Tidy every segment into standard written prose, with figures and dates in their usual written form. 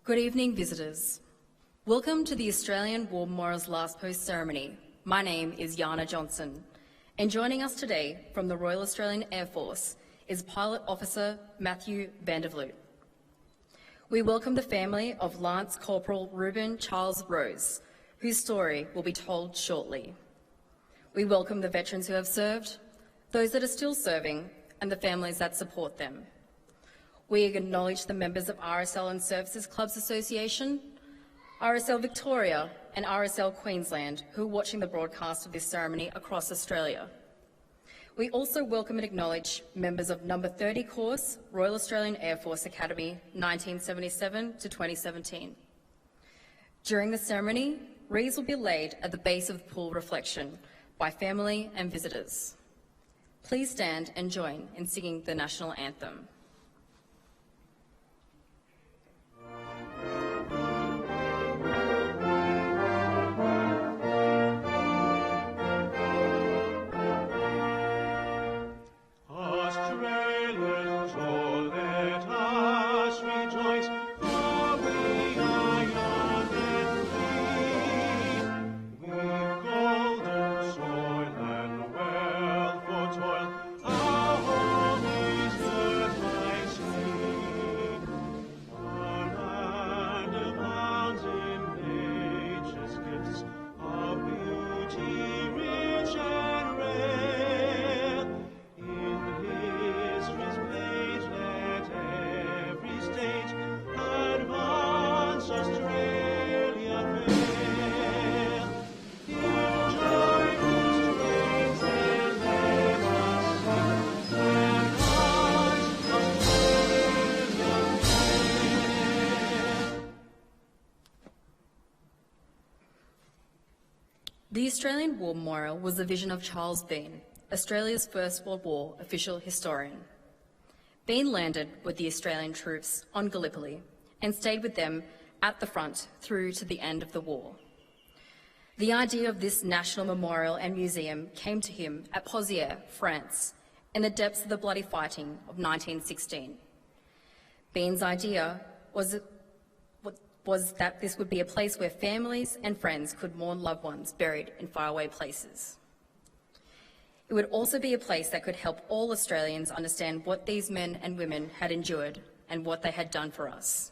Good evening, visitors. Welcome to the Australian War Memorial's Last Post ceremony. My name is Yana Johnson, and joining us today from the Royal Australian Air Force is Pilot Officer Matthew Vandervloot. We welcome the family of Lance Corporal Reuben Charles Rose, whose story will be told shortly. We welcome the veterans who have served, those that are still serving, and the families that support them. We acknowledge the members of RSL and Services Clubs Association, RSL Victoria and RSL Queensland who are watching the broadcast of this ceremony across Australia. We also welcome and acknowledge members of Number 30 Course, Royal Australian Air Force Academy, 1977 to 2017. During the ceremony, wreaths will be laid at the base of the pool reflection by family and visitors. Please stand and join in singing the national anthem. The Australian War Memorial was the vision of Charles Bean, Australia's First World War official historian. Bean landed with the Australian troops on Gallipoli and stayed with them at the front through to the end of the war. The idea of this national memorial and museum came to him at Pozières, France, in the depths of the bloody fighting of 1916. Bean's idea was that this would be a place where families and friends could mourn loved ones buried in faraway places. It would also be a place that could help all Australians understand what these men and women had endured and what they had done for us.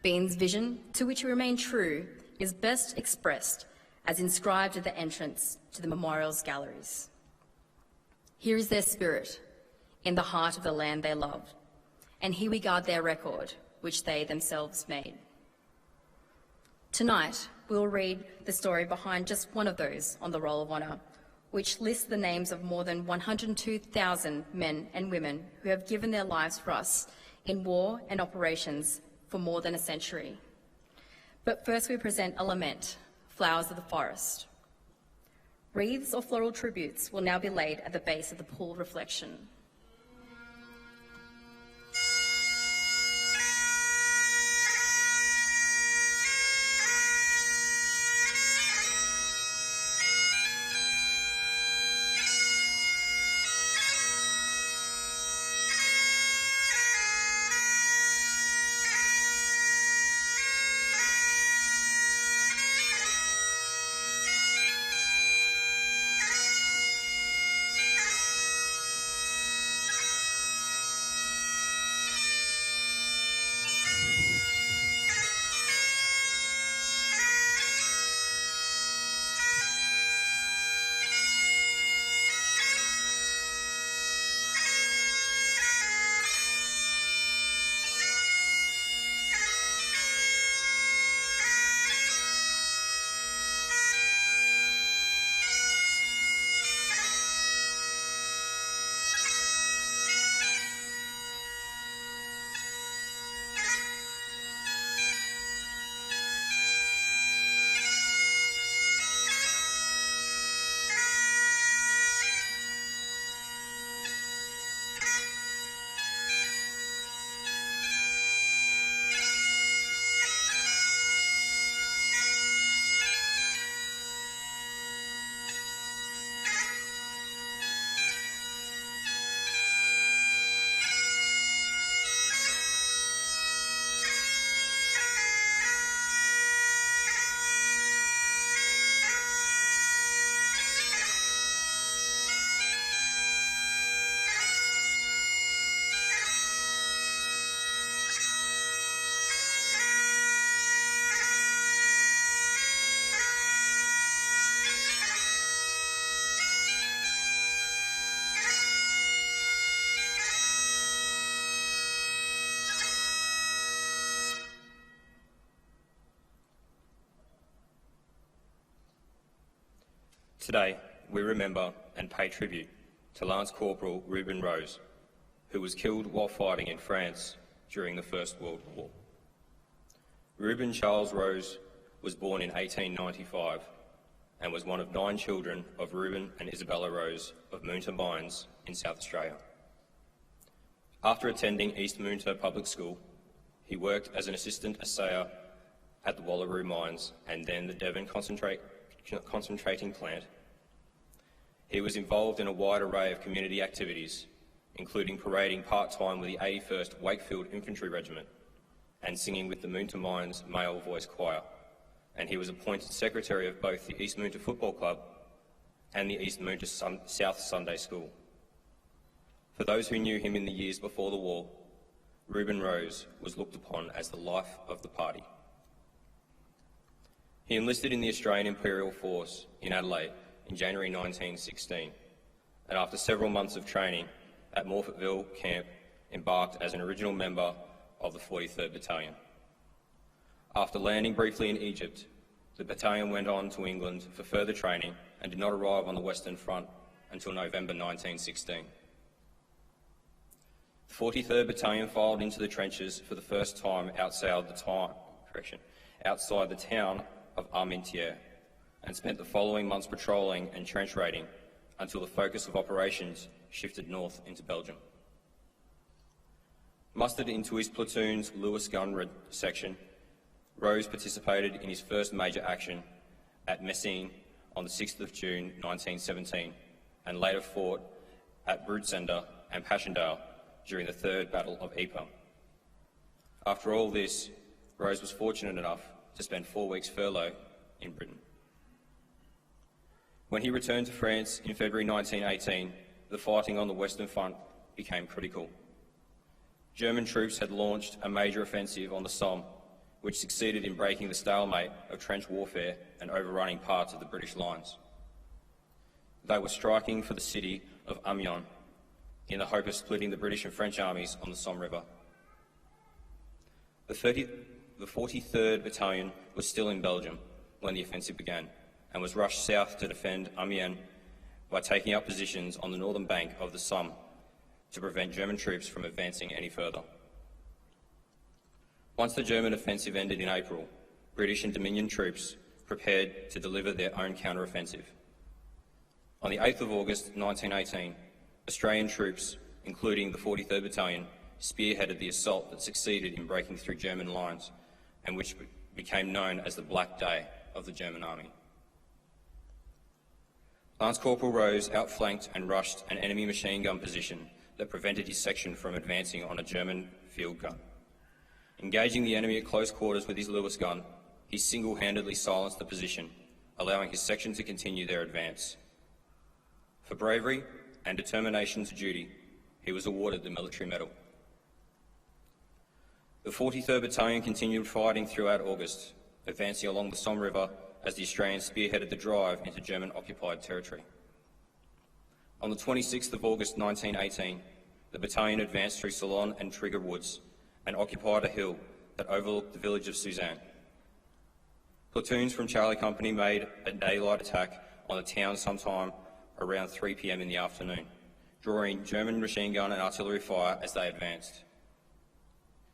Bean's vision, to which he remained true, is best expressed as inscribed at the entrance to the memorial's galleries. Here is their spirit, in the heart of the land they loved, and here we guard their record, which they themselves made. Tonight, we'll read the story behind just one of those on the Roll of Honour, which lists the names of more than 102,000 men and women who have given their lives for us in war and operations for more than a century. But first we present a lament, Flowers of the Forest. Wreaths or floral tributes will now be laid at the base of the pool reflection. Today, we remember and pay tribute to Lance Corporal Reuben Rose, who was killed while fighting in France during the First World War. Reuben Charles Rose was born in 1895 and was one of 9 children of Reuben and Isabella Rose of Moonta Mines in South Australia. After attending East Moonta Public School, he worked as an assistant assayer at the Wallaroo Mines and then the Devon concentrating plant. He was involved in a wide array of community activities, including parading part-time with the 81st Wakefield Infantry Regiment and singing with the Moonta Mines Male Voice Choir, and he was appointed secretary of both the East Moonta Football Club and the East Moonta South Sunday School. For those who knew him in the years before the war, Reuben Rose was looked upon as the life of the party. He enlisted in the Australian Imperial Force in Adelaide in January 1916, and after several months of training at Morphettville Camp, embarked as an original member of the 43rd Battalion. After landing briefly in Egypt, the battalion went on to England for further training and did not arrive on the Western Front until November 1916. The 43rd Battalion filed into the trenches for the first time outside the town of Armentières, and spent the following months patrolling and trench raiding until the focus of operations shifted north into Belgium. Mustered into his platoon's Lewis gun section, Rose participated in his first major action at Messines on the 6th of June 1917, and later fought at Broodseinde and Passchendaele during the Third Battle of Ypres. After all this, Rose was fortunate enough to spend 4 weeks furlough in Britain. When he returned to France in February 1918, the fighting on the Western Front became critical. German troops had launched a major offensive on the Somme, which succeeded in breaking the stalemate of trench warfare and overrunning parts of the British lines. They were striking for the city of Amiens in the hope of splitting the British and French armies on the Somme River. The 43rd Battalion was still in Belgium when the offensive began, and was rushed south to defend Amiens by taking up positions on the northern bank of the Somme to prevent German troops from advancing any further. Once the German offensive ended in April, British and Dominion troops prepared to deliver their own counter-offensive. On the 8th of August 1918, Australian troops, including the 43rd Battalion, spearheaded the assault that succeeded in breaking through German lines, and which became known as the Black Day of the German Army. Lance Corporal Rose outflanked and rushed an enemy machine gun position that prevented his section from advancing on a German field gun. Engaging the enemy at close quarters with his Lewis gun, he single-handedly silenced the position, allowing his section to continue their advance. For bravery and determination to duty, he was awarded the Military Medal. The 43rd Battalion continued fighting throughout August, advancing along the Somme River as the Australians spearheaded the drive into German-occupied territory. On the 26th of August 1918, the battalion advanced through Ceylon and Trigger Woods and occupied a hill that overlooked the village of Suzanne. Platoons from Charlie Company made a daylight attack on the town sometime around 3 p.m. in the afternoon, drawing German machine gun and artillery fire as they advanced.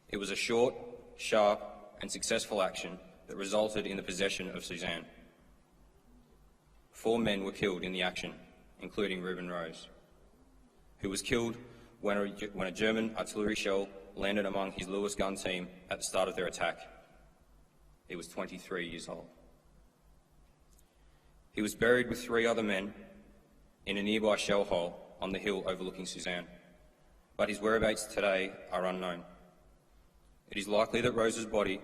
It was a short, sharp and successful action that resulted in the possession of Suzanne. 4 men were killed in the action, including Reuben Rose, who was killed when a German artillery shell landed among his Lewis gun team at the start of their attack. He was 23 years old. He was buried with 3 other men in a nearby shell hole on the hill overlooking Suzanne, but his whereabouts today are unknown. It is likely that Rose's body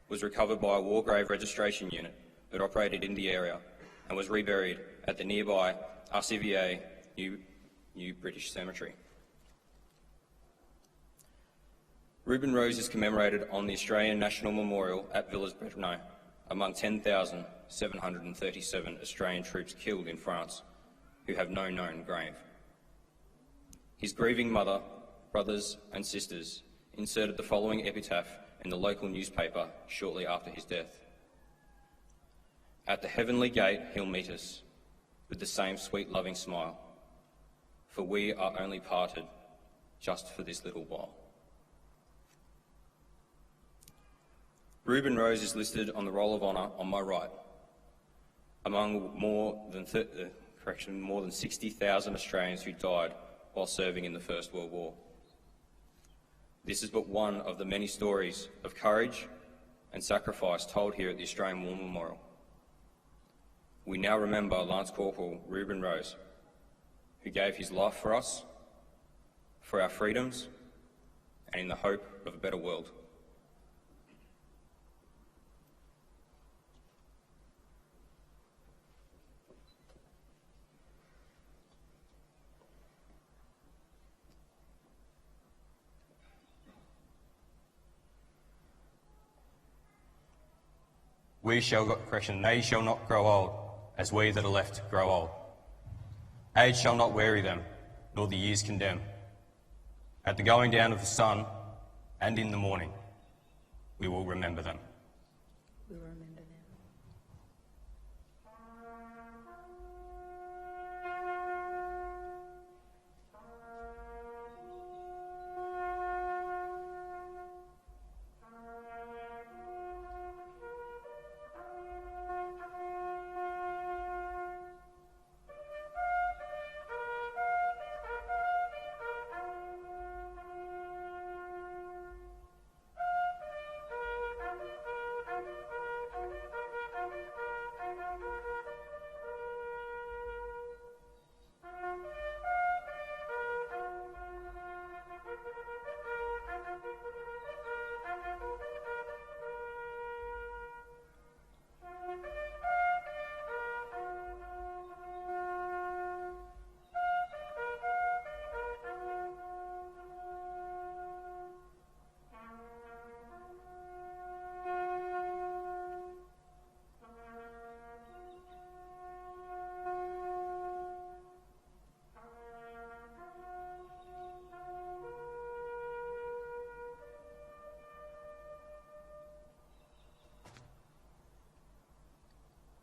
was recovered by a war grave registration unit that operated in the area and was reburied at the nearby RCVA New British Cemetery. Reuben Rose is commemorated on the Australian National Memorial at Villers-Bretonneux among 10,737 Australian troops killed in France who have no known grave. His grieving mother, brothers and sisters inserted the following epitaph in the local newspaper shortly after his death. "At the heavenly gate he'll meet us, with the same sweet loving smile, for we are only parted just for this little while. Reuben Rose is listed on the Roll of Honour on my right, among more than 60,000 Australians who died while serving in the First World War. This is but one of the many stories of courage and sacrifice told here at the Australian War Memorial. We now remember Lance Corporal Reuben Rose, who gave his life for us, for our freedoms, and in the hope of a better world. They shall not grow old, as we that are left grow old. Age shall not weary them, nor the years condemn. At the going down of the sun, and in the morning, we will remember them. We will remember them.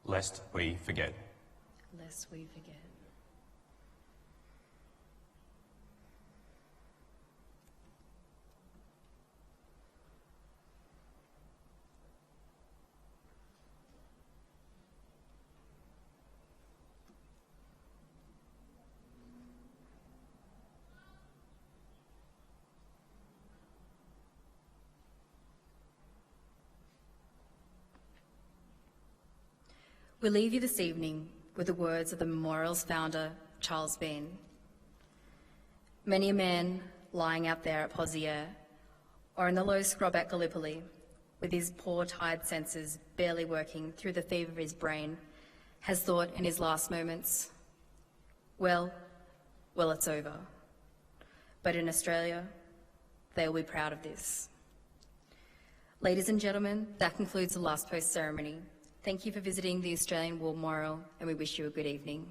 Lest we forget. Lest we forget. We leave you this evening with the words of the memorial's founder, Charles Bean. Many a man lying out there at Pozières or in the low scrub at Gallipoli, with his poor tired senses barely working through the fever of his brain, has thought in his last moments, well, it's over. But in Australia, they will be proud of this. Ladies and gentlemen, that concludes the last post ceremony. Thank you for visiting the Australian War Memorial, and we wish you a good evening.